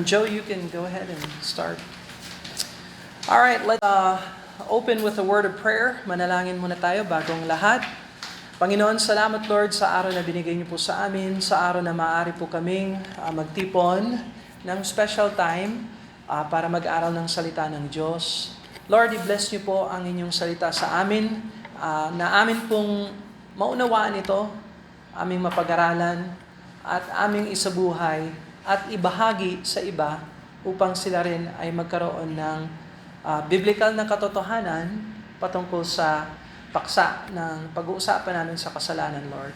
Joe, you can go ahead and start. All right, let's open with a word of prayer. Manalangin muna tayo bagong lahat. Panginoon, salamat Lord sa araw na binigay niyo po sa amin, sa araw na maaari po kaming magtipon ng special time para mag-aral ng salita ng Diyos. Lord, i-bless niyo po ang inyong salita sa amin, na amin pong maunawaan ito, aming mapag-aralan, at aming isabuhay, at ibahagi sa iba upang sila rin ay magkaroon ng biblical na katotohanan patungkol sa paksa ng pag-uusapan namin sa kasalanan, Lord.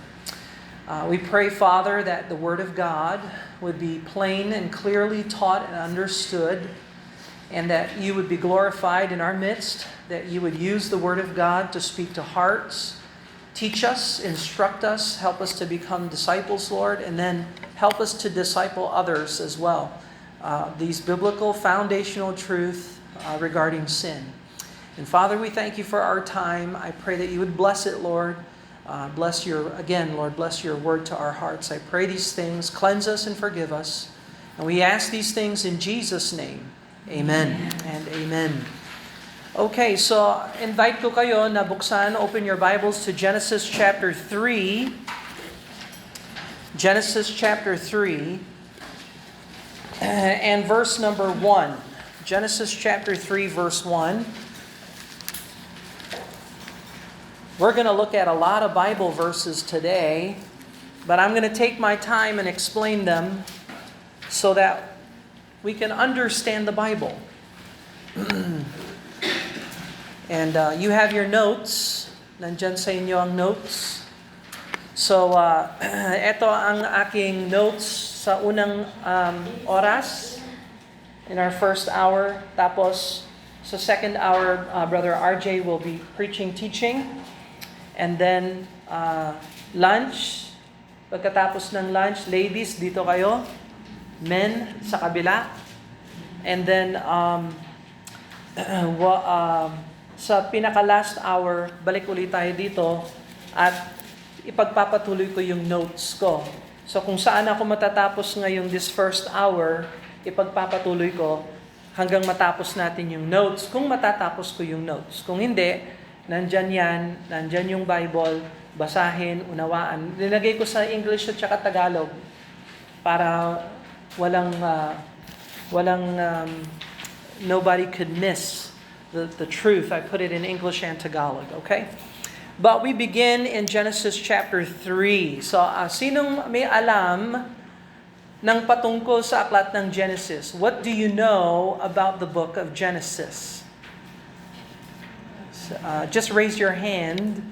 We pray, Father, that the Word of God would be plain and clearly taught and understood, and that you would be glorified in our midst, that you would use the Word of God to speak to hearts, teach us, instruct us, help us to become disciples, Lord, and then help us to disciple others as well. These biblical foundational truth regarding sin. And Father, we thank you for our time. I pray that you would bless it, Lord. Bless your word to our hearts. I pray these things, cleanse us and forgive us. And we ask these things in Jesus' name. Amen and amen. Okay, so invite ko kayo na buksan, open your Bibles to Genesis chapter 3. Genesis chapter 3 and verse number 1. Genesis chapter 3 verse 1. We're going to look at a lot of Bible verses today, but I'm going to take my time and explain them so that we can understand the Bible. And you have your notes. Nandyan sa inyo ang notes. So, ito ang aking notes sa unang oras in our first hour. Tapos, sa second hour, Brother RJ will be preaching, teaching. And then, lunch. Pagkatapos ng lunch, ladies, dito kayo. Men, sa kabila. And then, sa pinaka-last hour, balik ulit tayo dito at ipagpapatuloy ko yung notes ko. So kung saan ako matatapos ngayong this first hour, ipagpapatuloy ko hanggang matapos natin yung notes. Kung matatapos ko yung notes. Kung hindi, nandyan yung Bible, basahin, unawaan. Nilagay ko sa English at saka Tagalog para nobody could miss the truth. I put it in English and Tagalog, okay? But we begin in Genesis chapter 3. So, sinong may alam ng patungkol sa aklat ng Genesis? What do you know about the book of Genesis? Just raise your hand.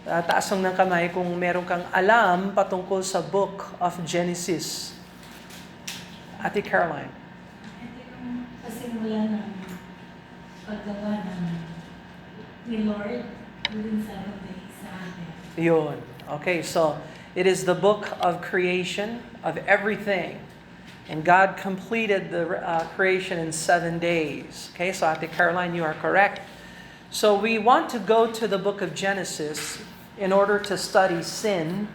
Taas ng kamay kung meron kang alam patungkol sa book of Genesis. Ate Caroline. Pasimula ng paggawa ni Lord within 7 days sa atin. Yun. Okay, so it is the book of creation of everything. And God completed the creation in 7 days. Okay, so Ate Caroline, you are correct. So we want to go to the book of Genesis in order to study sin.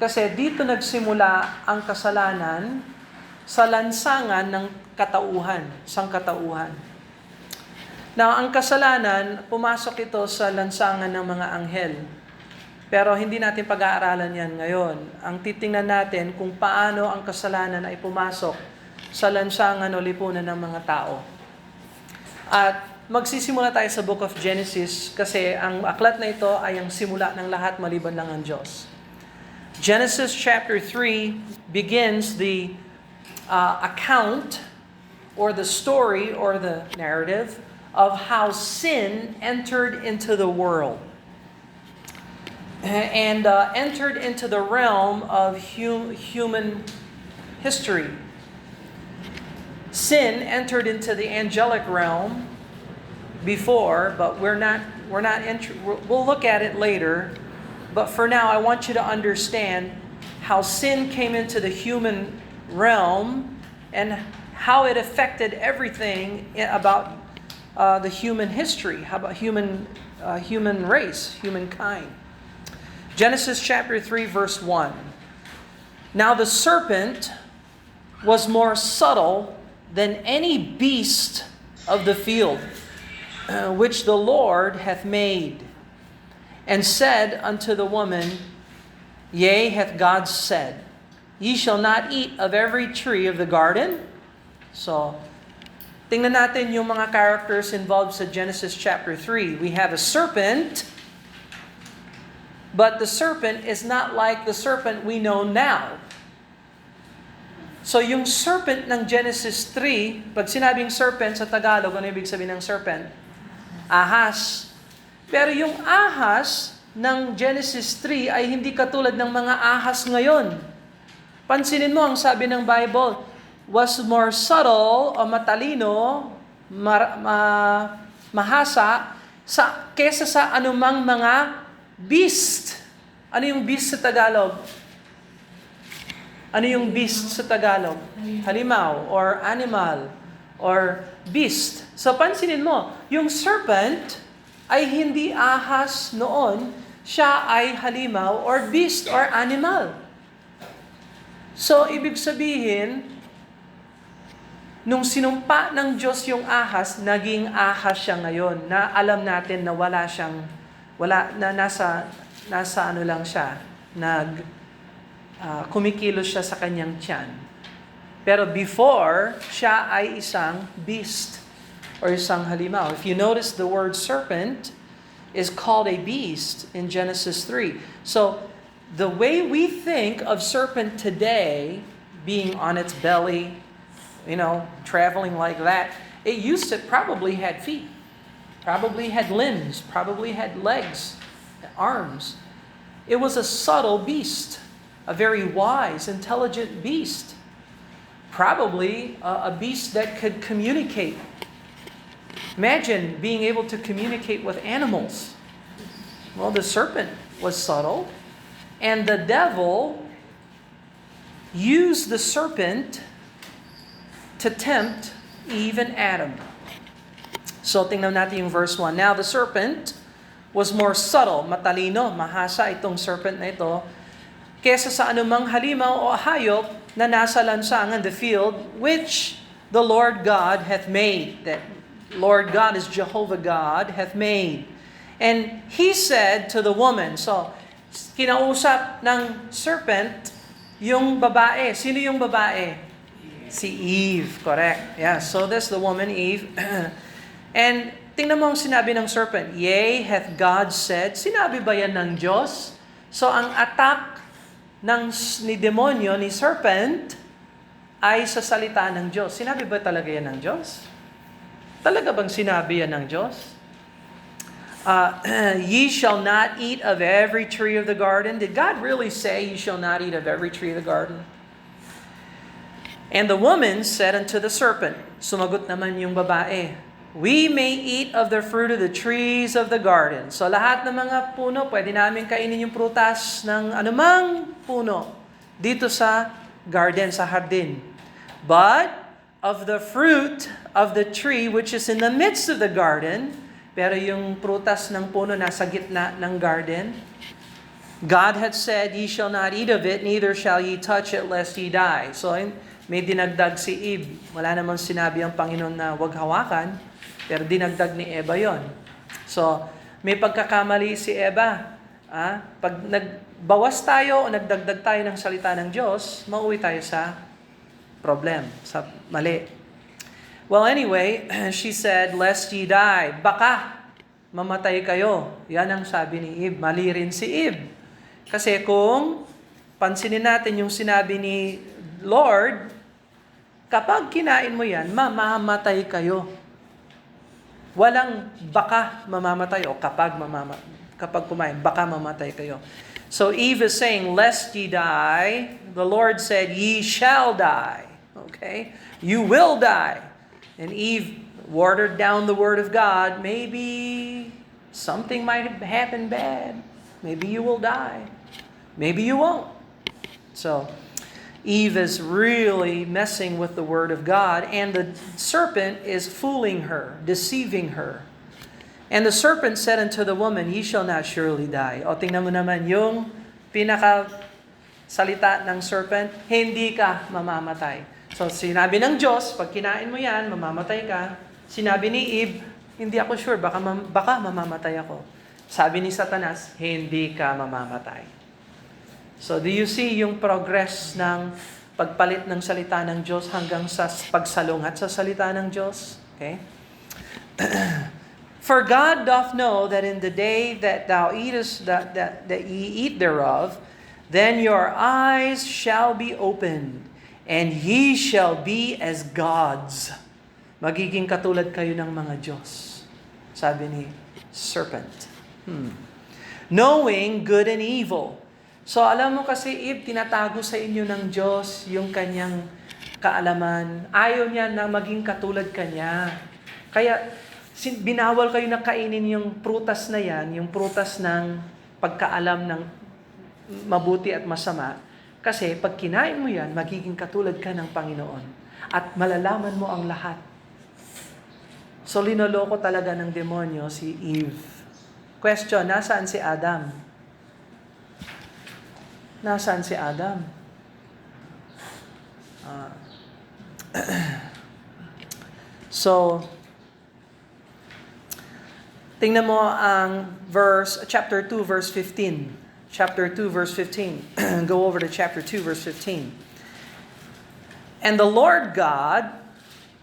Kasi dito nagsimula ang kasalanan sa lansangan ng katauhan, sangkatauhan. Now, ang kasalanan, pumasok ito sa lansangan ng mga anghel. Pero hindi natin pag-aaralan yan ngayon. Ang titingnan natin kung paano ang kasalanan ay pumasok sa lansangan o lipunan ng mga tao. At magsisimula tayo sa book of Genesis kasi ang aklat na ito ay ang simula ng lahat maliban lang ang Diyos. Genesis chapter 3 begins the account or the story or the narrative of how sin entered into the world and entered into the realm of human history. Sin entered into the angelic realm before, but we'll look at it later. But for now, I want you to understand how sin came into the human realm and how it affected everything about the human history, how about human race, humankind. Genesis chapter 3, verse 1. Now the serpent was more subtle than any beast of the field, which the Lord hath made. And said unto the woman, Yea, hath God said, Ye shall not eat of every tree of the garden? So, tingnan natin yung mga characters involved sa Genesis chapter 3. We have a serpent, but the serpent is not like the serpent we know now. So yung serpent ng Genesis 3, pag sinabing serpent sa Tagalog, ano ibig sabihin ng serpent? Ahas. Pero yung ahas ng Genesis 3 ay hindi katulad ng mga ahas ngayon. Pansinin mo, ang sabi ng Bible, was more subtle o matalino, mahasa, kesa sa anumang mga beast. Ano yung beast sa Tagalog? Ano yung beast sa Tagalog? Halimaw, or animal, or beast. So pansinin mo, yung serpent ay hindi ahas noon, siya ay halimaw, or beast, or animal. So, ibig sabihin, nung sinumpa ng Diyos yung ahas, naging ahas siya ngayon, na alam natin na nasa ano lang siya, kumikilos siya sa kanyang tiyan. Pero before, siya ay isang beast, or isang halimaw. If you notice, the word serpent is called a beast in Genesis 3. So, the way we think of serpent today, being on its belly, traveling like that, it used to probably had feet, probably had limbs, probably had legs, arms. It was a subtle beast, a very wise, intelligent beast. Probably a beast that could communicate. Imagine being able to communicate with animals. Well, the serpent was subtle. And the devil used the serpent to tempt Eve and Adam. So tingnan natin yung verse 1. Now the serpent was more subtle, matalino, mahasa itong serpent na ito, kesa sa anumang halimaw o hayop na nasa lansangan, the field, which the Lord God hath made. That Lord God is Jehovah God, hath made. And he said to the woman, so kinausap ng serpent yung babae. Sino yung babae? Si Eve, correct. Yeah, so that's the woman, Eve. And tingnan mo ang sinabi ng serpent, Yea, hath God said. Sinabi ba yan ng Diyos? So ang attack ni demonyo, ni serpent, ay sa salita ng Diyos. Sinabi ba talaga yan ng Diyos? Talaga bang sinabi yan ng Diyos? Ye shall not eat of every tree of the garden. Did God really say ye shall not eat of every tree of the garden? And the woman said unto the serpent, sumagot naman yung babae, We may eat of the fruit of the trees of the garden. So lahat ng mga puno, pwede namin kainin yung prutas ng anumang puno dito sa garden, sa hardin. But of the fruit of the tree which is in the midst of the garden, pero yung prutas ng puno nasa gitna ng garden, God had said, Ye shall not eat of it, neither shall ye touch it, lest ye die. So, may dinagdag si Eve. Wala namang sinabi ang Panginoon na huwag hawakan, pero dinagdag ni Eva yon. So, may pagkakamali si Eva. Pag nagbawas tayo o nagdagdag tayo ng salita ng Diyos, mauwi tayo sa problem, sa mali. Well, anyway, she said, lest ye die. Baka mamatay kayo. Yan ang sabi ni Eve. Mali rin si Eve. Kasi kung pansinin natin yung sinabi ni Lord, kapag kinain mo yan, mamamatay kayo. Walang baka mamamatay o kapag kumain, baka mamatay kayo. So Eve is saying, lest ye die. The Lord said, ye shall die. Okay? You will die. And Eve watered down the word of God. Maybe something might happen bad. Maybe you will die. Maybe you won't. So, Eve is really messing with the word of God, and the serpent is fooling her, deceiving her. And the serpent said unto the woman, Ye shall not surely die. O tingnan mo naman yung pinaka salita ng serpent, hindi ka mamamatay. So, sinabi ng Diyos, pag kinain mo yan, mamamatay ka. Sinabi ni Eve, hindi ako sure, baka mamamatay ako. Sabi ni Satanas, hindi ka mamamatay. So, do you see yung progress ng pagpalit ng salita ng Diyos hanggang sa pagsalungat sa salita ng Diyos? Okay? For God doth know that in the day that thou eatest, that ye eat thereof, then your eyes shall be opened, and ye shall be as gods. Magiging katulad kayo ng mga Diyos. Sabi ni serpent. Knowing good and evil. So alam mo kasi, Eve, tinatago sa inyo ng Diyos yung kanyang kaalaman. Ayaw niya na maging katulad kanya. Kaya binawal kayo na kainin yung prutas na yan, yung prutas ng pagkaalam ng mabuti at masama. Kasi pag kinain mo yan, magiging katulad ka ng Panginoon. At malalaman mo ang lahat. So linoloko talaga ng demonyo si Eve. Question, nasaan si Adam? Nasaan si Adam? So, tingnan mo ang chapter 2, verse 15. Chapter 2, verse 15. Go over to chapter 2, verse 15. And the Lord God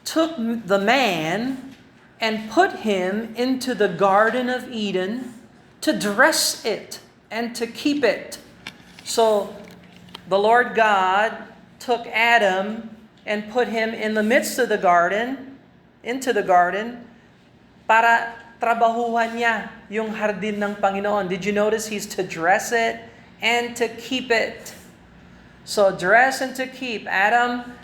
took the man and put him into the Garden of Eden to dress it and to keep it. So, the Lord God took Adam and put him in the midst of the garden, into the garden, para trabahuhan niya yung hardin ng Panginoon. Did you notice he's to dress it and to keep it? So, dress and to keep. Adam,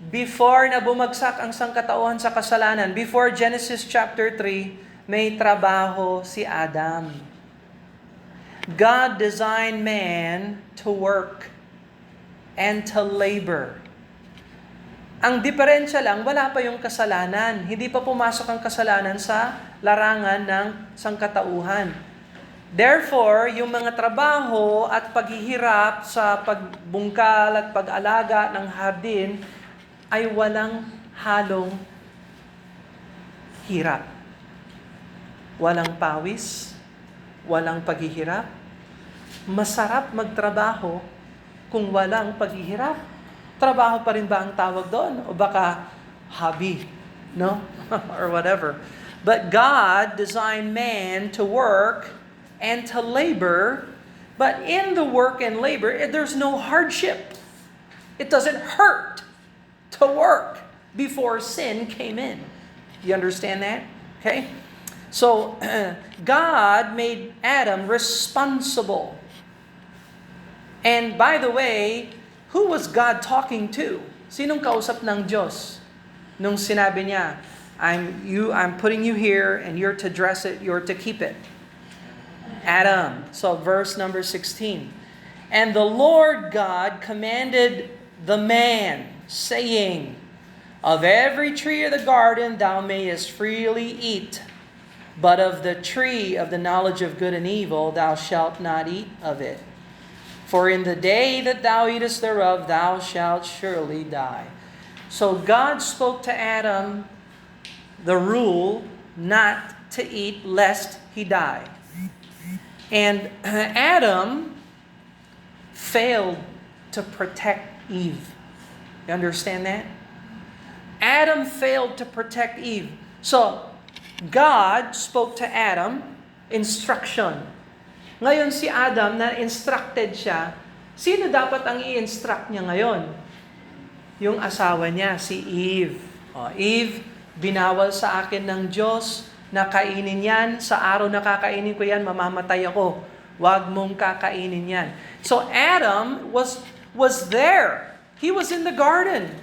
before na bumagsak ang sangkatauhan sa kasalanan, before Genesis chapter 3, may trabaho si Adam. God designed man to work and to labor. Ang diferensya lang, wala pa yung kasalanan. Hindi pa pumasok ang kasalanan sa larangan ng sangkatauhan. Therefore, yung mga trabaho at paghihirap sa pagbungkal at pag-alaga ng hardin ay walang halong hirap. Walang pawis, walang paghihirap. Masarap magtrabaho kung walang paghihirap. Trabaho pa rin ba ang tawag doon? O baka hobby, no? Or whatever. But God designed man to work and to labor, but in the work and labor, there's no hardship. It doesn't hurt to work before sin came in. You understand that? Okay? So, God made Adam responsible. And by the way, who was God talking to? Sinong kausap ng Diyos? Nung sinabi niya, I'm putting you here and you're to dress it, you're to keep it. Adam. So verse number 16. And the Lord God commanded the man, saying, of every tree of the garden thou mayest freely eat, but of the tree of the knowledge of good and evil thou shalt not eat of it. For in the day that thou eatest thereof, thou shalt surely die. So God spoke to Adam the rule not to eat lest he die. And Adam failed to protect Eve. You understand that? Adam failed to protect Eve. So, God spoke to Adam, instruction. Ngayon si Adam, na instructed siya, sino dapat ang i-instruct niya ngayon? Yung asawa niya, si Eve. Eve, binawal sa akin ng Diyos na kainin yan. Sa araw na kakainin ko yan, mamamatay ako. Huwag mong kakainin yan. So Adam was there. He was in the garden.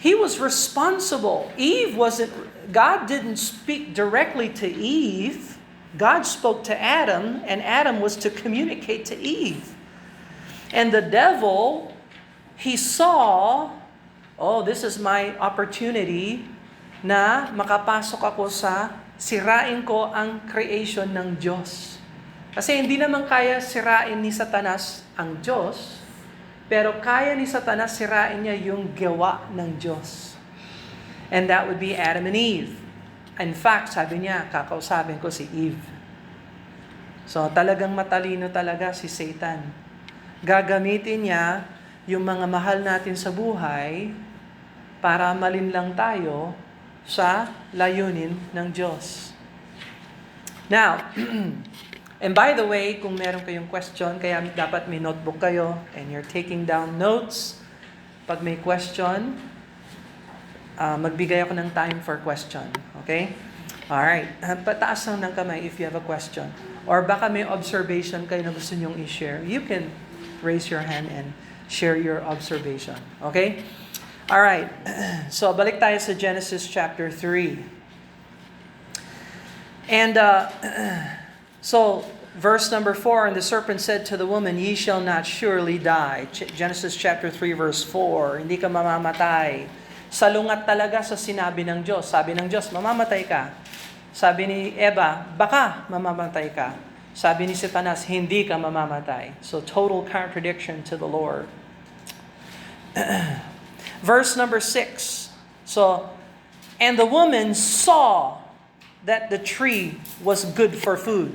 He was responsible. Eve wasn't, God didn't speak directly to Eve. God spoke to Adam, and Adam was to communicate to Eve. And the devil, he saw, this is my opportunity na makapasok ako sa sirain ko ang creation ng Diyos. Kasi hindi naman kaya sirain ni Satanas ang Diyos. Pero kaya ni Satanas sirain niya yung gawa ng Diyos. And that would be Adam and Eve. In fact, sabi niya, kakausapin ko si Eve. So talagang matalino talaga si Satan. Gagamitin niya yung mga mahal natin sa buhay para malinlang tayo sa layunin ng Diyos. Now, and by the way, kung meron kayong question, kaya dapat may notebook kayo and you're taking down notes. Pag may question, magbigay ako ng time for question. Okay? Alright. Pataas lang ng kamay if you have a question. Or baka may observation kayo na gusto nyong i-share. You can raise your hand and share your observation. Okay? Alright. So, balik tayo sa Genesis chapter 3. And so, verse number 4, and the serpent said to the woman, "Ye shall not surely die." Genesis chapter 3, verse 4, hindi ka mamamatay. Salungat talaga sa sinabi ng Diyos. Sabi ng Diyos, mamamatay ka. Sabi ni Eva, baka mamamatay ka. Sabi ni Satanas, hindi ka mamamatay. So, total contradiction to the Lord. Verse number 6. So, and the woman saw that the tree was good for food.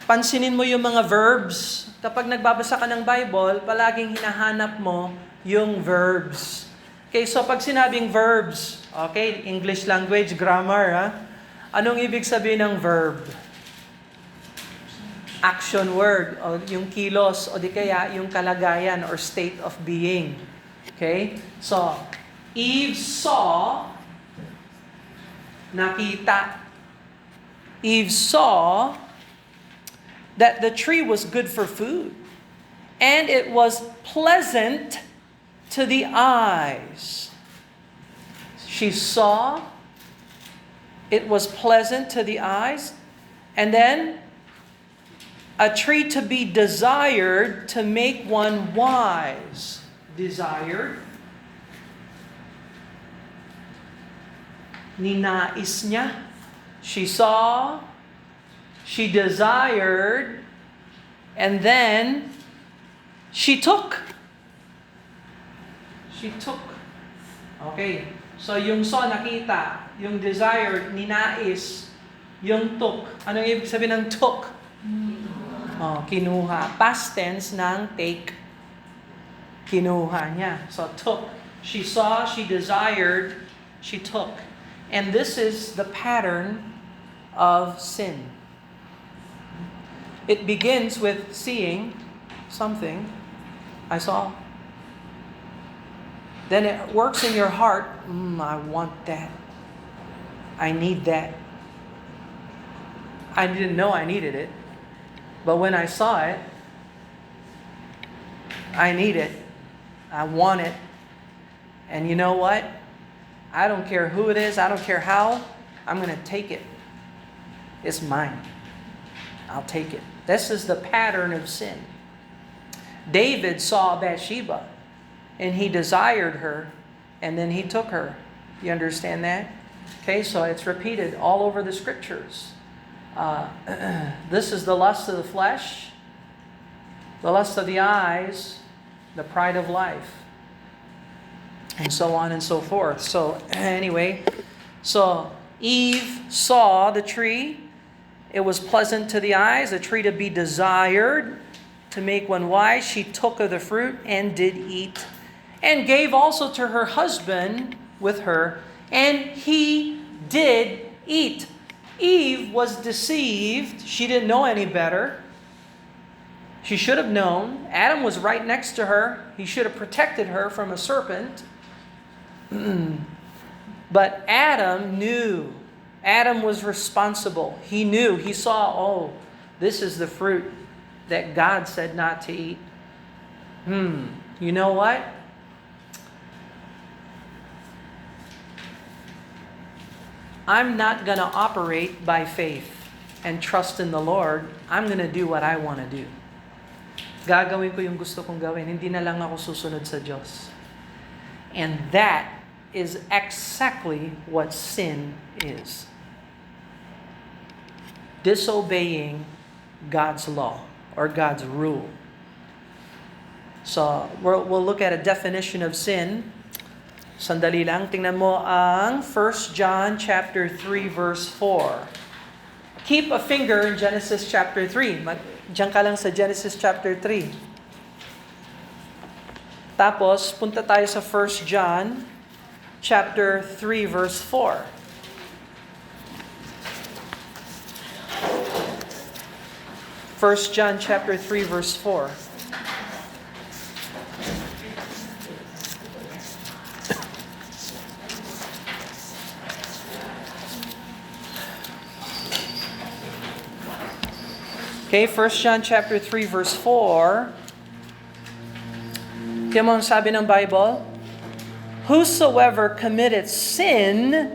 Pansinin mo yung mga verbs. Kapag nagbabasa ka ng Bible, palaging hinahanap mo yung verbs. Okay, so pag sinabing verbs, okay, English language, grammar, ha? Anong ibig sabihin ng verb? Action word, o yung kilos, o di kaya yung kalagayan or state of being. Okay? So, Eve saw, nakita. Eve saw that the tree was good for food, and it was pleasant to the eyes. She saw it was pleasant to the eyes, and then a tree to be desired to make one wise. Desired. Ninais niya. She saw, she desired, and then she took. She took. Okay. So yung saw, nakita. Yung desired, ninais. Yung took. Anong ibig sabihin ng took? Oh, kinuha. Past tense ng take. Kinuha niya. So took. She saw, she desired, she took. And this is the pattern of sin. It begins with seeing something. I saw. Then it works in your heart. I want that. I need that. I didn't know I needed it. But when I saw it, I need it. I want it. And you know what? I don't care who it is. I don't care how. I'm going to take it. It's mine. I'll take it. This is the pattern of sin. David saw Bathsheba, and he desired her, and then he took her. You understand that? Okay, so it's repeated all over the scriptures. This is the lust of the flesh, the lust of the eyes, the pride of life, and so on and so forth. So anyway, so Eve saw the tree. It was pleasant to the eyes, a tree to be desired, to make one wise. She took of the fruit and did eat, and gave also to her husband with her, and he did eat. Eve was deceived. She didn't know any better. She should have known. Adam was right next to her. He should have protected her from a serpent. But Adam knew. Adam was responsible. He knew. He saw, oh, this is the fruit that God said not to eat. You know what? I'm not going to operate by faith and trust in the Lord. I'm going to do what I want to do. Gagawin ko yung gusto kong gawin. Hindi na lang ako susunod sa Diyos. And that is exactly what sin is. Disobeying God's law or God's rule. So, we'll look at a definition of sin. Sandali lang. Tingnan mo ang 1 John chapter 3 verse 4. Keep a finger in Genesis chapter 3. Diyan ka lang sa Genesis chapter 3. Tapos, punta tayo sa 1 John chapter 3 verse 4. 1 John chapter 3 verse 4. Okay, 1 John chapter 3 verse 4. Tingnan mo ang sabi ng Bible. Whosoever committeth sin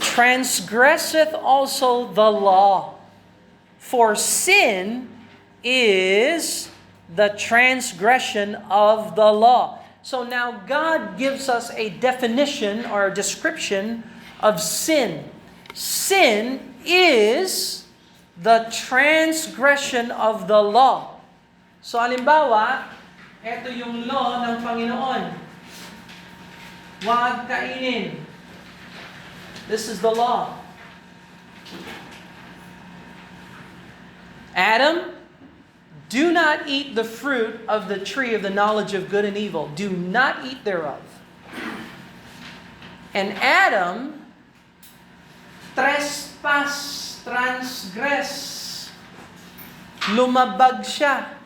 transgresseth also the law. For sin is the transgression of the law. So now God gives us a definition or a description of sin. Sin is the transgression of the law. So halimbawa, ito yung law ng Panginoon. Huwag kainin. This is the law. Adam, do not eat the fruit of the tree of the knowledge of good and evil. Do not eat thereof. And Adam transgress. Lumabag siya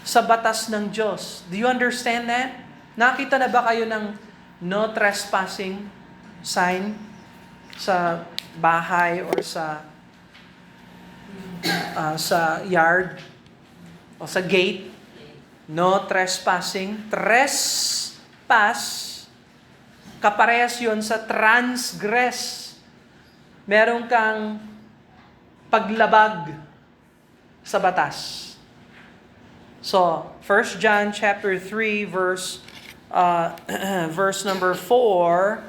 sa batas ng Diyos. Do you understand that? Nakita na ba kayo ng no trespassing sign sa bahay or sa yard o sa gate? No trespassing. Trespass, kaparehas yun sa transgress. Meron kang paglabag sa batas. So, 1 John chapter 3 verse number 4,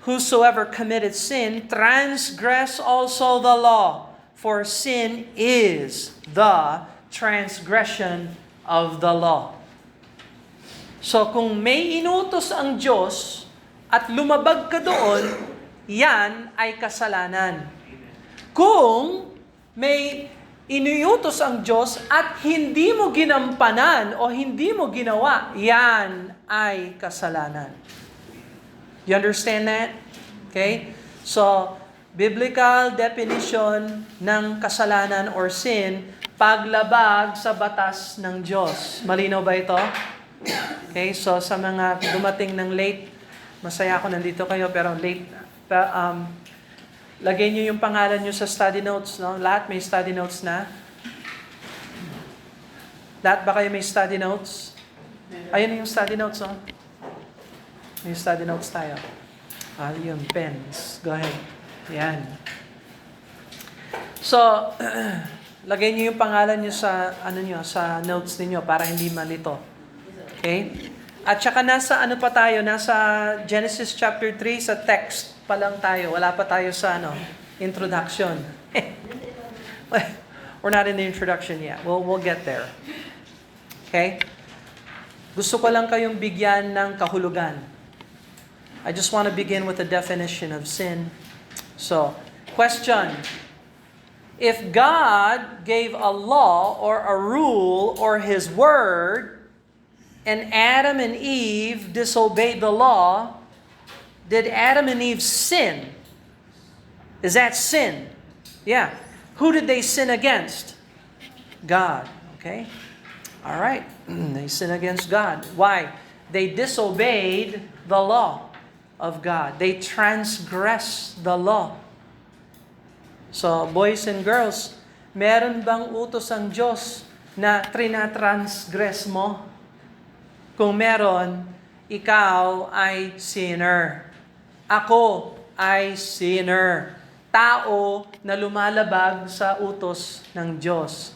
whosoever committed sin transgress also the law, for sin is the transgression of the law. So, kung may inutos ang Diyos at lumabag ka doon, yan ay kasalanan. Kung may iniutos ang Diyos at hindi mo ginampanan o hindi mo ginawa, yan ay kasalanan. You understand that? Okay? So, biblical definition ng kasalanan or sin, paglabag sa batas ng Diyos. Malinaw ba ito? Okay, so sa mga dumating ng late, masaya ako nandito kayo pero late, lagay niyo yung pangalan niyo sa study notes, no? Lahat may study notes na? Lahat ba kayo may study notes? Ayun yung study notes, no? May study notes tayo. Yun, pens. Go ahead. Yan. So, lagay niyo yung pangalan niyo sa sa notes niyo para hindi malito. Okay? At saka nasa nasa Genesis chapter 3 sa text pa lang tayo. Wala pa tayo sa introduction. We're not in the introduction yet. We'll get there. Okay? Gusto ko lang kayong bigyan ng kahulugan. I just want to begin with a definition of sin. So, question. If God gave a law or a rule or His word, and Adam and Eve disobeyed the law, did Adam and Eve sin? Is that sin? Yeah. Who did they sin against? God. Okay? All right. They sin against God. Why? They disobeyed the law of God. They transgressed the law. So, boys and girls, meron bang utos ang Diyos na trinatransgress mo? Kung meron, ikaw ay sinner. Ako ay sinner. Tao na lumalabag sa utos ng Diyos.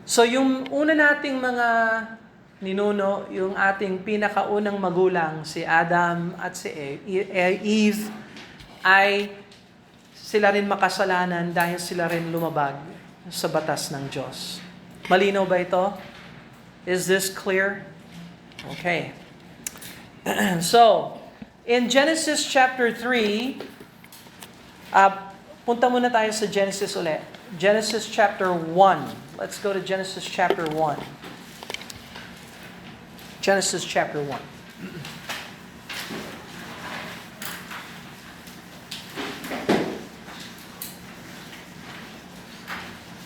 So yung una nating mga ninuno, yung ating pinakaunang magulang, si Adam at si Eve, ay sila rin makasalanan dahil sila rin lumabag sa batas ng Diyos. Malinaw ba ito? Is this clear? Okay. So, in Genesis chapter 3, punta muna tayo sa Genesis ulit. Genesis chapter 1. Let's go to Genesis chapter 1. Genesis chapter 1.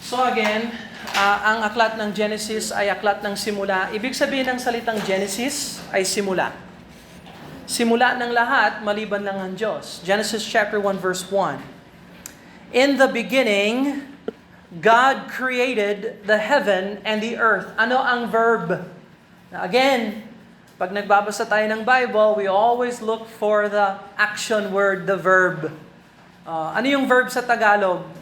So again, ang aklat ng Genesis ay aklat ng simula. Ibig sabihin ng salitang Genesis ay simula. Simula ng lahat, maliban lang ang Diyos. Genesis chapter 1 verse 1. In the beginning, God created the heaven and the earth. Ano ang verb? Again, pag nagbabasa tayo ng Bible, we always look for the action word, the verb. Ano yung verb sa Tagalog?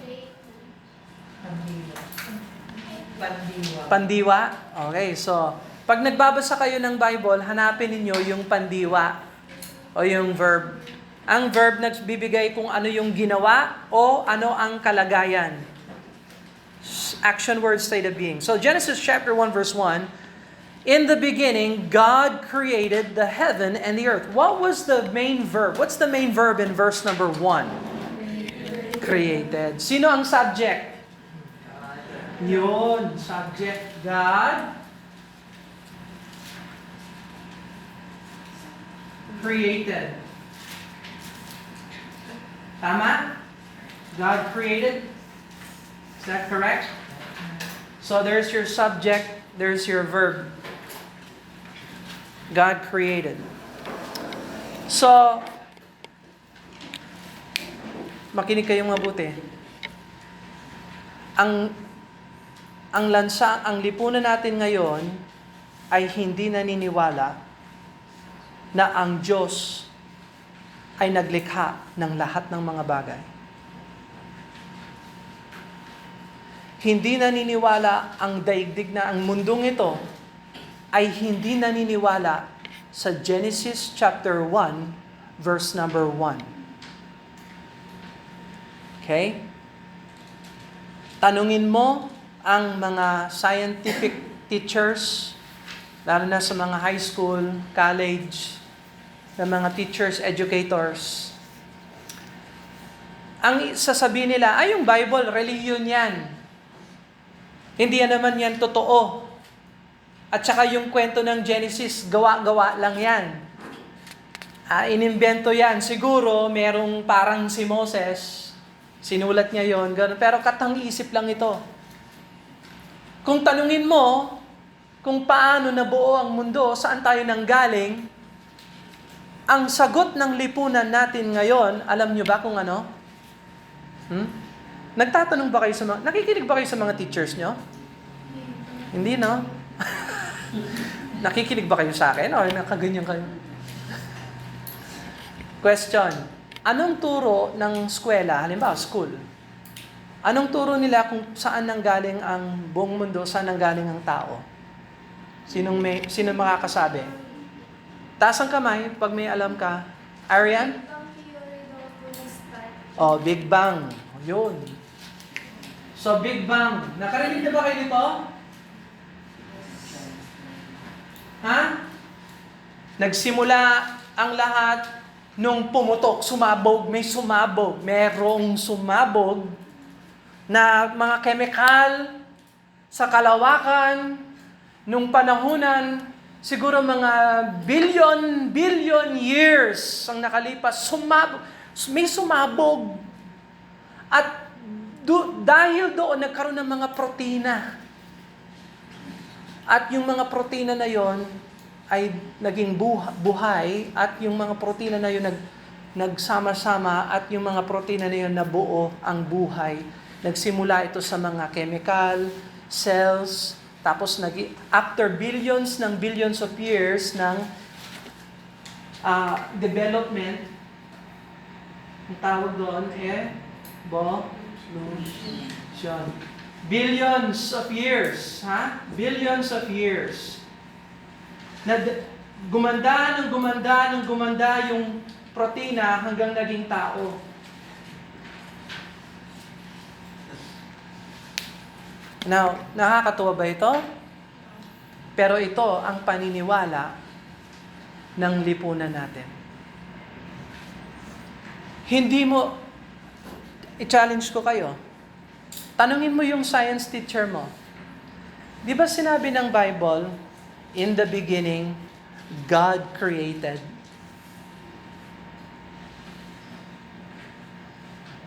Pandiwa. Okay, so pag nagbabasa kayo ng Bible, hanapin ninyo yung pandiwa o yung verb. Ang verb nagbibigay kung ano yung ginawa o ano ang kalagayan. Action, word, state of being. So Genesis chapter 1 verse 1, in the beginning, God created the heaven and the earth. What was the main verb? What's the main verb in verse number 1? Created. Sino ang subject? Yun, subject, God created. Tama? God created? Is that correct? So there's your subject, there's your verb. God created. So, makinig kayong mabuti. Ang lansa, ang lipunan natin ngayon ay hindi naniniwala na ang Diyos ay naglikha ng lahat ng mga bagay. Hindi naniniwala ang daigdig na ang mundong ito ay hindi naniniwala sa Genesis chapter 1 verse number 1. Okay? Tanungin mo ang mga scientific teachers, lalo na sa mga high school, college, na mga teachers, educators. Ang sasabihin nila, ay yung Bible, religion yan. Hindi naman yan totoo. At saka yung kwento ng Genesis, gawa-gawa lang yan. Inimbento yan. Siguro, merong parang si Moses, sinulat niya yon, pero katang-isip lang ito. Kung tanungin mo kung paano nabuo ang mundo, saan tayo nanggaling, ang sagot ng lipunan natin ngayon, alam nyo ba kung ano? Nagtatanong ba kayo sa mga, nakikinig ba kayo sa mga teachers nyo? Hindi, no? Nakikinig ba kayo sa akin? O nakaganyan kayo? Question. Anong turo ng eskwela, halimbawa school? Anong turo nila kung saan nanggaling ang buong mundo, saan nanggaling ang tao? Sino makakasabi? Taas ang kamay pag may alam ka. Arian? Big Bang. Yun. So, Big Bang. Nakarinig na ba kayo dito? Ha? Nagsimula ang lahat nung pumutok, sumabog, merong sumabog na mga chemical sa kalawakan nung panahunan, siguro mga billion years ang nakalipas, may sumabog. At dahil doon, nagkaroon ng mga protina. At yung mga protina na yon ay naging buhay, at yung mga protina na yon nagsama-sama, at yung mga protina na yon nabuo ang buhay. Nagsimula ito sa mga chemical, cells, tapos after billions of years ng development, ang tawag doon evolution. Billions of years, Billions of years. Gumanda yung protina hanggang naging tao. Now, nakakatuwa ba ito? Pero ito ang paniniwala ng lipunan natin. Hindi mo, i-challenge ko kayo, tanungin mo yung science teacher mo. Di ba sinabi ng Bible, in the beginning, God created.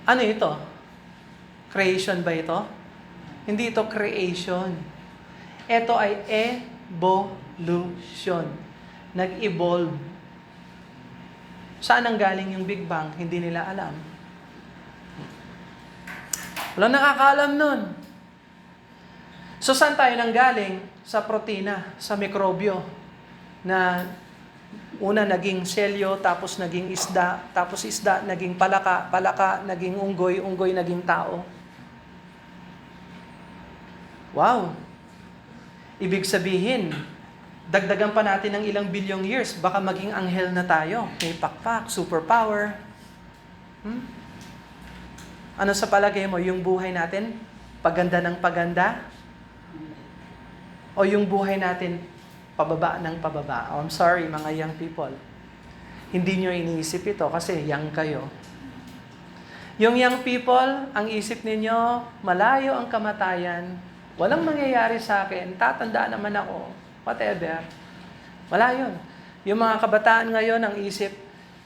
Ano ito? Creation ba ito? Hindi ito creation. Ito ay evolution. Nag-evolve. Saan ang galing yung Big Bang? Hindi nila alam. Walang nakakaalam nun. So saan tayo nanggaling? Sa protina, sa mikrobyo. Na una naging selyo, tapos naging isda, tapos isda naging palaka, palaka naging unggoy, unggoy naging tao. Wow! Ibig sabihin, dagdagan pa natin ng ilang bilyong years, baka maging anghel na tayo. May pakpak, superpower. Ano sa palagay mo, yung buhay natin, paganda ng paganda? O yung buhay natin, pababa ng pababa? Oh, I'm sorry, mga young people. Hindi nyo iniisip ito kasi young kayo. Yung young people, ang isip ninyo, malayo ang kamatayan, walang mangyayari sa akin, tatanda naman ako, whatever. Wala yun. Yung mga kabataan ngayon, ang isip,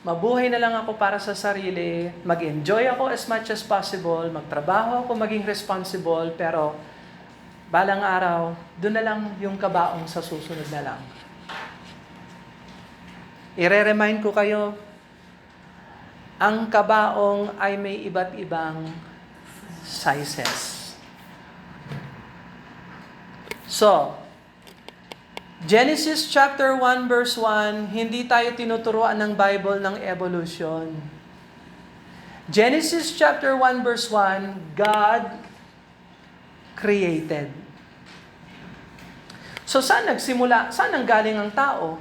mabuhay na lang ako para sa sarili, mag-enjoy ako as much as possible, magtrabaho ako, maging responsible, pero balang araw, doon na lang yung kabaong sa susunod na lang. I-remind ko kayo, ang kabaong ay may iba't ibang sizes. So, Genesis chapter 1 verse 1, hindi tayo tinuturuan ng Bible ng evolution. Genesis chapter 1 verse 1, God created. So saan nagsimula? Saan nanggaling ang tao?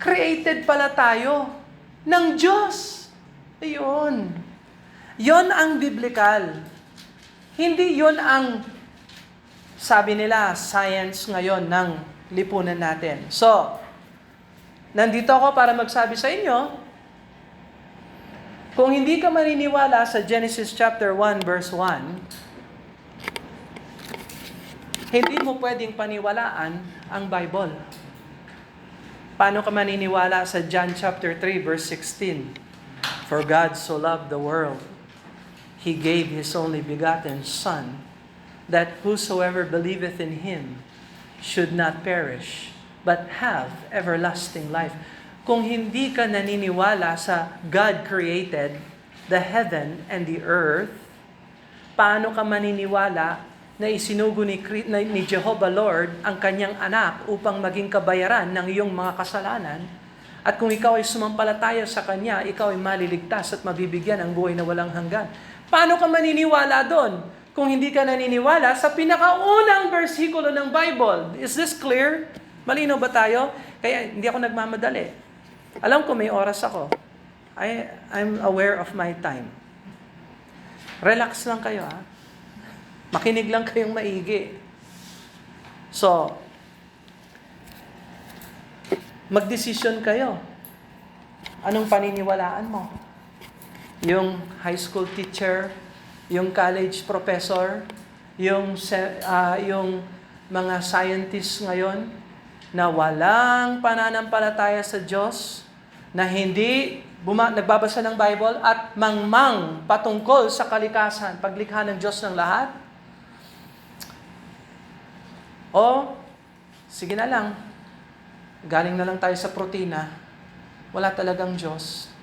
Created pala tayo ng Diyos. Ayun. Yon ang biblical. Hindi yon ang sabi nila, science ngayon ng lipunan natin. So, nandito ako para magsabi sa inyo, kung hindi ka maniniwala sa Genesis chapter 1 verse 1, hindi mo pwedeng paniwalaan ang Bible. Paano ka maniniwala sa John chapter 3 verse 16? For God so loved the world, He gave His only begotten Son, that whosoever believeth in Him should not perish, but have everlasting life. Kung hindi ka naniniwala sa God created the heaven and the earth, paano ka maniniwala na isinugo ni Jehovah Lord ang kanyang anak upang maging kabayaran ng iyong mga kasalanan? At kung ikaw ay sumampalataya sa Kanya, ikaw ay maliligtas at mabibigyan ng buhay na walang hanggan. Paano ka maniniwala doon? Kung hindi ka naniniwala sa pinakaunang versikulo ng Bible. Is this clear? Malinaw ba tayo? Kaya hindi ako nagmamadali. Alam ko may oras ako. I'm aware of my time. Relax lang kayo, ha? Makinig lang kayong maigi. So, magdesisyon kayo. Anong paniniwalaan mo? Yung high school teacher, yung college professor, yung mga scientists ngayon na walang pananampalataya sa Diyos, na hindi nagbabasa ng Bible at mangmang patungkol sa kalikasan, paglikha ng Diyos ng lahat. O, sige na lang, galing na lang tayo sa protina, wala talagang Diyos,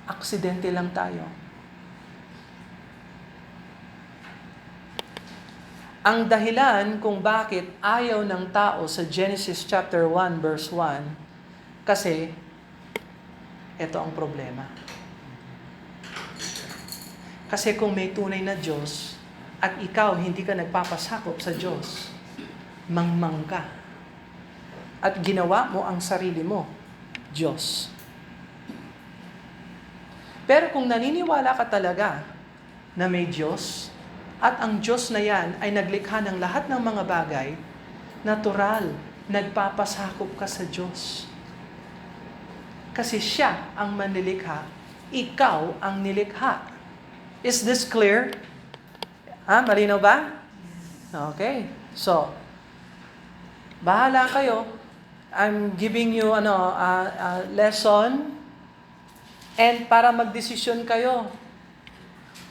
aksidente lang tayo. Ang dahilan kung bakit ayaw ng tao sa Genesis chapter 1 verse 1, kasi ito ang problema. Kasi kung may tunay na Diyos at ikaw hindi ka nagpapasakop sa Diyos, mangmang ka. At ginawa mo ang sarili mo, Diyos. Pero kung naniniwala ka talaga na may Diyos, at ang Diyos na yan ay naglikha ng lahat ng mga bagay, natural, nagpapasakop ka sa Diyos. Kasi siya ang manlilikha, ikaw ang nilikha. Is this clear? Malinaw ba? Okay. So, bahala kayo. I'm giving you a lesson. And para magdesisyon kayo,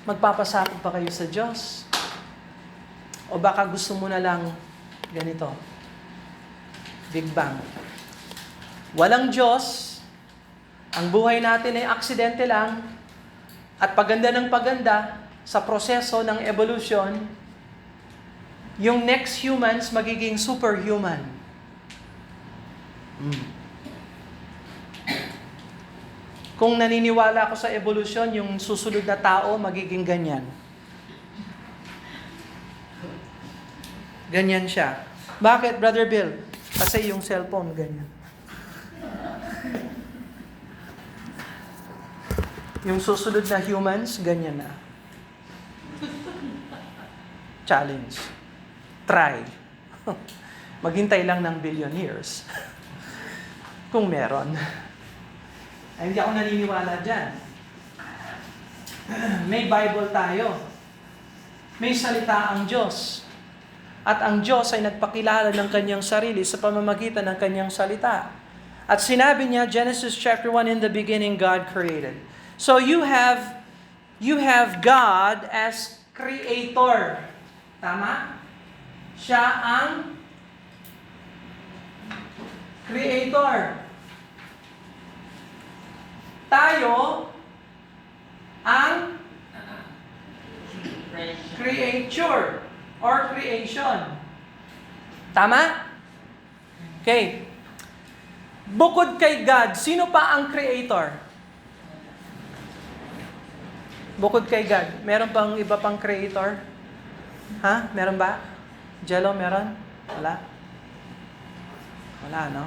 magpapasakop pa kayo sa Diyos. O baka gusto mo na lang ganito. Big Bang. Walang Diyos. Ang buhay natin ay aksidente lang. At paganda ng paganda, sa proseso ng evolution, yung next humans magiging superhuman. Kung naniniwala ako sa evolution, yung susunod na tao magiging ganyan. Ganyan siya. Bakit, Brother Bill? Kasi yung cellphone, ganyan. Yung susunod na humans, ganyan na. Challenge. Try. Maghintay lang ng billion years. Kung meron. Ay, hindi ako naniniwala dyan. May Bible tayo. May salita ang Diyos. At ang Diyos ay nagpakilala ng kanyang sarili sa pamamagitan ng kanyang salita. At sinabi niya, Genesis chapter 1, in the beginning God created. So you have God as creator. Tama? Siya ang creator. Tayo ang creature or creation. Tama? Okay. Bukod kay God, sino pa ang creator? Bukod kay God, meron pang iba pang creator? Meron ba? Jello, meron? Wala? Wala, no?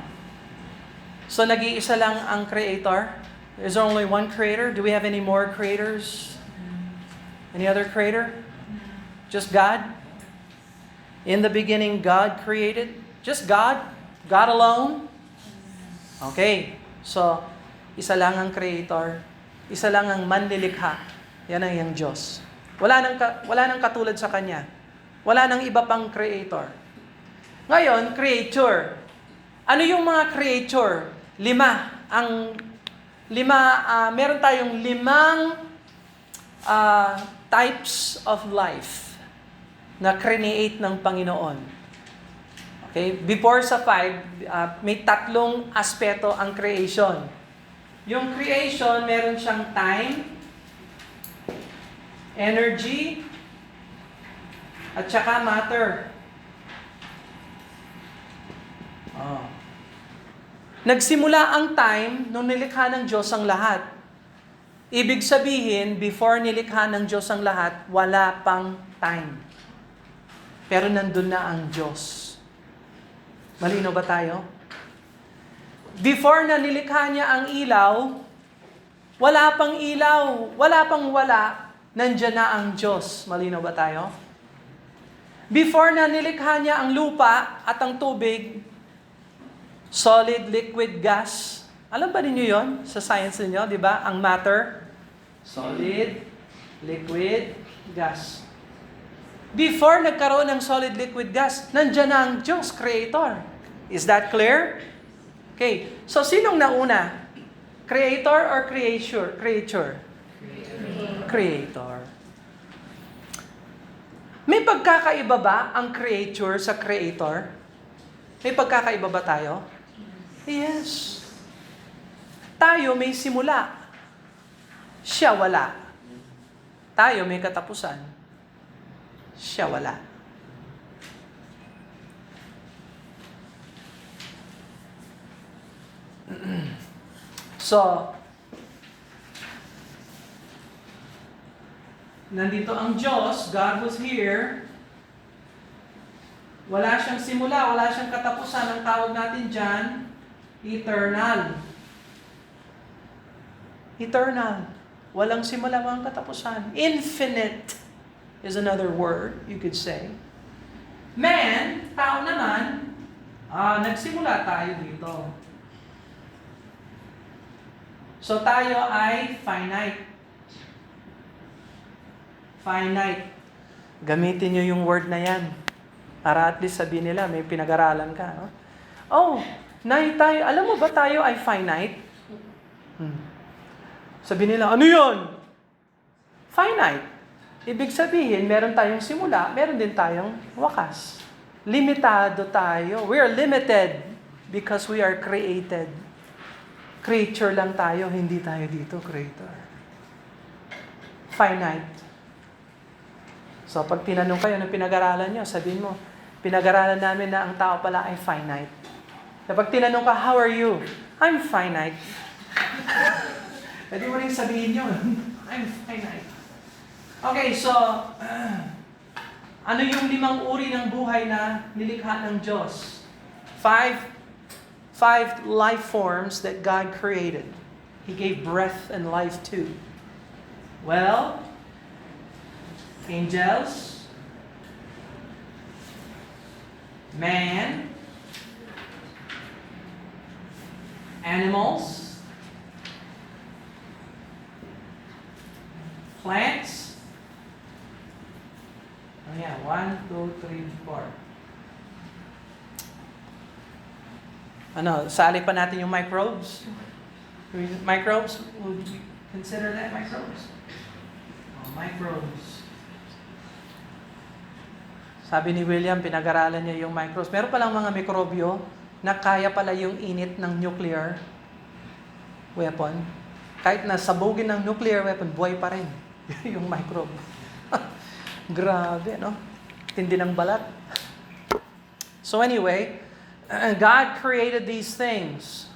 So, nag-iisa lang ang creator? Is there only one creator? Do we have any more creators? Any other creator? Just God? In the beginning, God created? Just God? God alone? Okay. So, isa lang ang creator. Isa lang ang manlilikha. Yan ang iyang Diyos. Wala nang katulad sa Kanya. Wala nang iba pang creator. Ngayon, creature. Ano yung mga creature? Meron tayong 5 types of life na create ng Panginoon. Okay? Before sa 5, may 3 aspeto ang creation. Yung creation, meron siyang time, energy, at saka matter. Nagsimula ang time nung nilikha ng Diyos ang lahat. Ibig sabihin, before nilikha ng Diyos ang lahat, wala pang time. Pero nandun na ang Diyos. Malino ba tayo? Before na nilikha niya ang ilaw, wala pang ilaw, wala pang wala, nandyan na ang Diyos. Malino ba tayo? Before na nilikha niya ang lupa at ang tubig, solid, liquid, gas. Alam ba ninyo yon sa science niyo, di ba? Ang matter, solid, liquid, gas. Before nagkaroon ng solid, liquid, gas, nandiyan na ang Diyos, Creator. Is that clear? Okay. So, sinong nauna? Creator or creature? Creature. Creator. May pagkakaiba ba ang creature sa creator? May pagkakaiba ba tayo? Yes. Tayo may simula. Siya wala. Tayo may katapusan. Siya wala. So, nandito ang Diyos, God was here. Wala siyang simula, wala siyang katapusan. Ang tawag natin dyan, eternal. Eternal. Walang simula, walang katapusan. Infinite is another word you could say. Man, tao naman, Nagsimula tayo dito. So tayo ay finite. Finite. Gamitin nyo yung word na yan. Para at least sabihin nila, may pinag-aralan ka. No? Oh, tayo, alam mo ba tayo ay finite? Sabihin nila, ano yun? Finite. Ibig sabihin, meron tayong simula, meron din tayong wakas. Limitado tayo. We are limited because we are created. Creature lang tayo, hindi tayo dito creator. Finite. So pag tinanong kayo ng pinag-aralan nyo, sabihin mo, pinag-aralan namin na ang tao pala ay finite. Kapag tinanong ka, how are you? I'm finite. Pwede mo rin sabihin yun. I'm finite. Okay, so, ano yung 5 uri ng buhay na nilikha ng Diyos? Five life forms that God created. He gave breath and life to. Well, angels, man, animals, plants. Oh yeah, 1, 2, 3, 4. Sali pa natin yung microbes. Microbes, would you consider that microbes? Microbes. Sabi ni William, pinag-aralan niya yung microbes. Meron palang mga mikrobyo na kaya pala yung init ng nuclear weapon. Kahit na sabugin ng nuclear weapon, buhay pa rin yung microbe. Grabe, no? Tindi ng balat. So anyway, God created these things.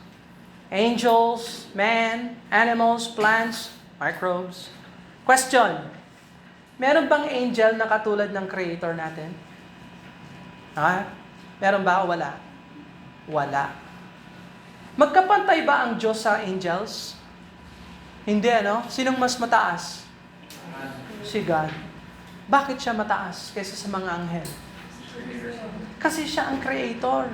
Angels, man, animals, plants, microbes. Question. Meron bang angel na katulad ng creator natin? Meron ba o wala? Wala. Magkapantay ba ang Diyos sa angels? Hindi, ano? Sinong mas mataas? Si God. Bakit siya mataas kaysa sa mga anghel? Kasi siya ang creator.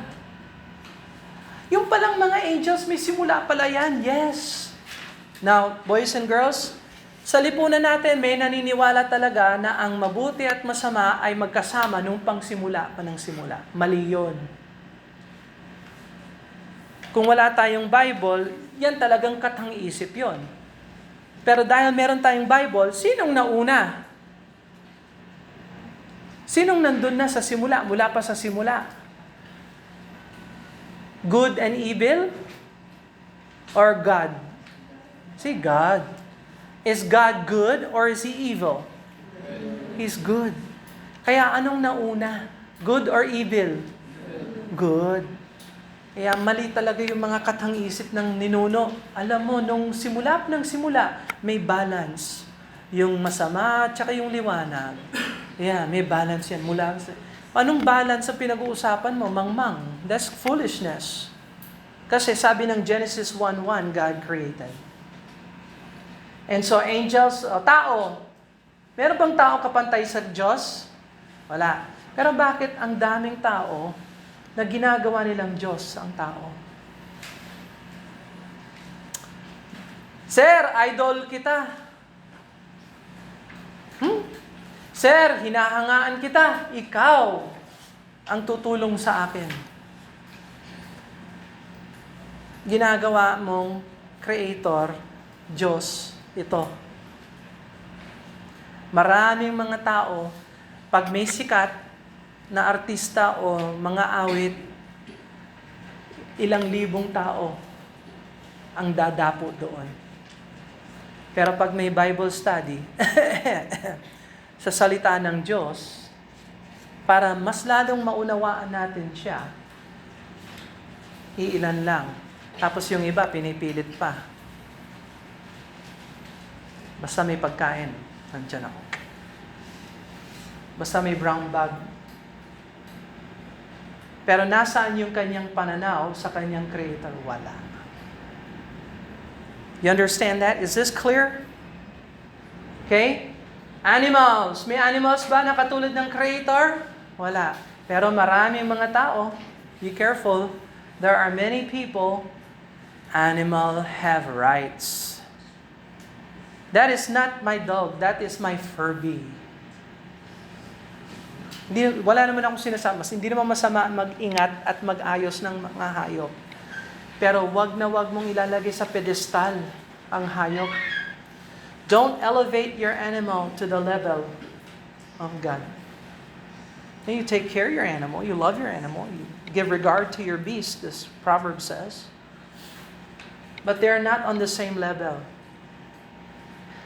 Yung palang mga angels, may simula pala yan. Yes. Now, boys and girls, sa lipunan natin, may naniniwala talaga na ang mabuti at masama ay magkasama nung pangsimula pa ng simula. Mali yun. Kung wala tayong Bible, yan talagang katang-isip yon. Pero dahil meron tayong Bible, sinong nauna? Sinong nandun na sa simula, mula pa sa simula? Good and evil? Or God? Si God. Is God good or is He evil? He's good. Kaya anong nauna? Good or evil? Good. Kaya mali talaga yung mga katang-isip ng ninuno. Alam mo, nung simula ng simula, may balance. Yung masama at saka yung liwanag. Yeah, may balance yan. Anong balance sa pinag-uusapan mo? Mangmang. That's foolishness. Kasi sabi ng Genesis 1:1, God created. And so angels, tao. Meron bang tao kapantay sa Diyos? Wala. Pero bakit ang daming tao na ginagawa nilang Diyos ang tao? Sir, idol kita. Sir, hinahangaan kita. Ikaw ang tutulong sa akin. Ginagawa mong creator, Diyos, ito. Maraming mga tao, pag may sikat na artista o mga awit, ilang libong tao ang dadapo doon. Pero pag may Bible study, sa salita ng Diyos, para mas lalong maunawaan natin siya, iilan lang. Tapos yung iba, pinipilit pa. Basta may pagkain, nandyan ako. Basta may brown bag. Pero nasaan yung kanyang pananaw sa kanyang creator? Wala. You understand that? Is this clear? Okay? Animals. May animals ba na katulad ng creator? Wala. Pero maraming mga tao be careful. There are many people, animal have rights. That is not my dog, that is my Furby. Wala naman akong sinasama. Hindi naman masama mag-ingat at mag-ayos ng mga hayop. Pero wag na wag mong ilalagay sa pedestal ang hayop. Don't elevate your animal to the level of God. And you take care of your animal, you love your animal, you give regard to your beast, this proverb says. But they're not on the same level.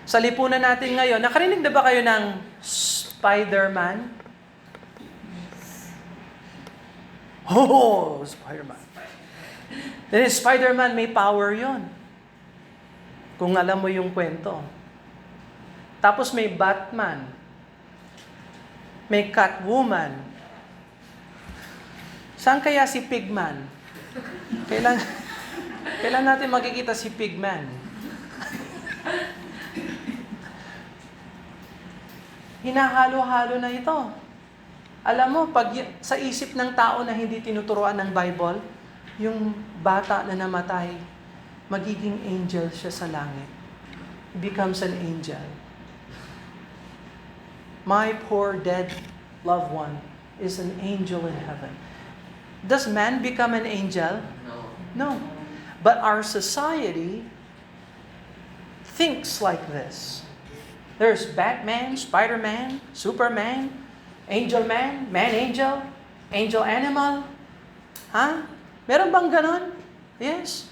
Sa lipunan natin ngayon, nakarinig na ba kayo ng Spider-Man? Oh, Spider-Man. Then Spider-Man, may power yon. Kung alam mo yung kwento. Tapos may Batman. May Catwoman. Saan kaya si Pigman? Kailan natin makikita si Pigman? Hinahalo-halo na ito. Alam mo, pag sa isip ng tao na hindi tinuturuan ng Bible, yung bata na namatay, magiging angel siya sa langit. He becomes an angel. My poor dead loved one is an angel in heaven. Does man become an angel? No. But our society thinks like this. There's Batman, Spider-Man, Superman, Angel Man, Man Angel, Angel Animal. Ha? Meron bang ganon? Yes.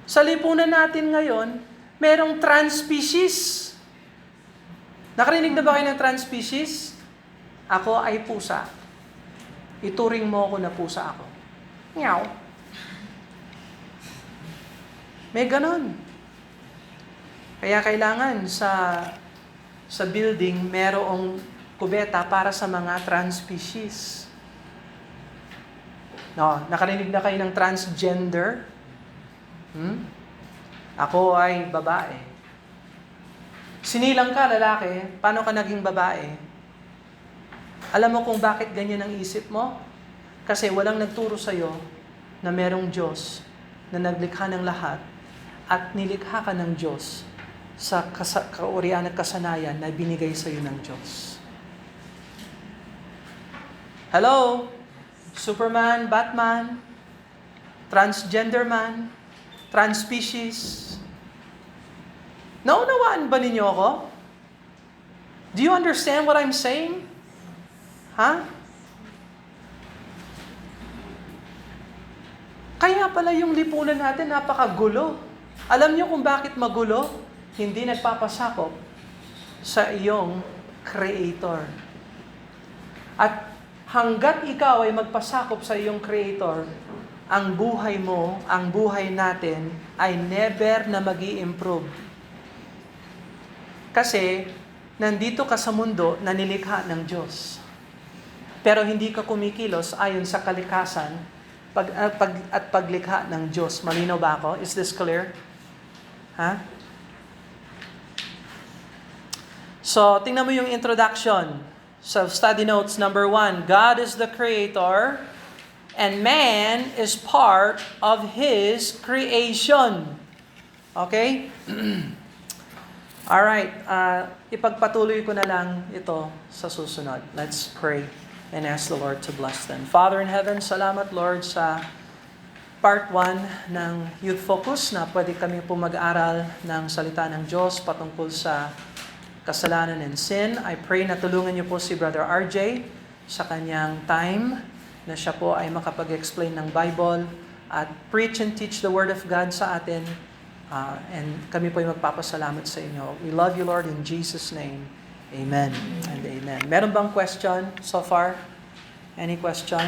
Sa lipunan natin ngayon, merong trans-species. Nakarinig na ba kayo ng trans-species? Ako ay pusa. Ituring mo ako na pusa ako. Meow. May ganon. Kaya kailangan sa building merong kubeta para sa mga trans-species. No, nakarinig na kayo ng transgender? Ako ay babae. Sinilang ka, lalaki, paano ka naging babae? Alam mo kung bakit ganyan ang isip mo? Kasi walang nagturo sa'yo na merong Diyos na naglikha ng lahat at nilikha ka ng Diyos sa kaurian at kasanayan na binigay sa'yo ng Diyos. Hello? Superman, Batman, transgender man, trans-species. Naunawaan ba ninyo ako? Do you understand what I'm saying? Ha? Kaya pala yung lipunan natin napakagulo. Alam niyo kung bakit magulo? Hindi nagpapasakop sa iyong Creator. At hanggat ikaw ay magpasakop sa iyong Creator, ang buhay mo, ang buhay natin, ay never na mag-i-improve. Kasi, nandito ka sa mundo na nilikha ng Diyos. Pero hindi ka kumikilos ayon sa kalikasan at paglikha ng Diyos. Malinaw ba ako? Is this clear? Ha? So, tingnan mo yung introduction. So, study notes, number 1, God is the Creator, and man is part of His creation. Okay? Alright, ipagpatuloy ko na lang ito sa susunod. Let's pray and ask the Lord to bless them. Father in heaven, salamat Lord sa part 1 ng Youth Focus na pwede kami po mag-aral ng salita ng Diyos patungkol sa kasalanan and sin. I pray na tulungan niyo po si Brother RJ sa kanyang time na siya po ay makapag-explain ng Bible at preach and teach the Word of God sa atin. And kami po ay magpapasalamat sa inyo. We love you, Lord, in Jesus' name. Amen and amen. Meron bang question so far? Any question?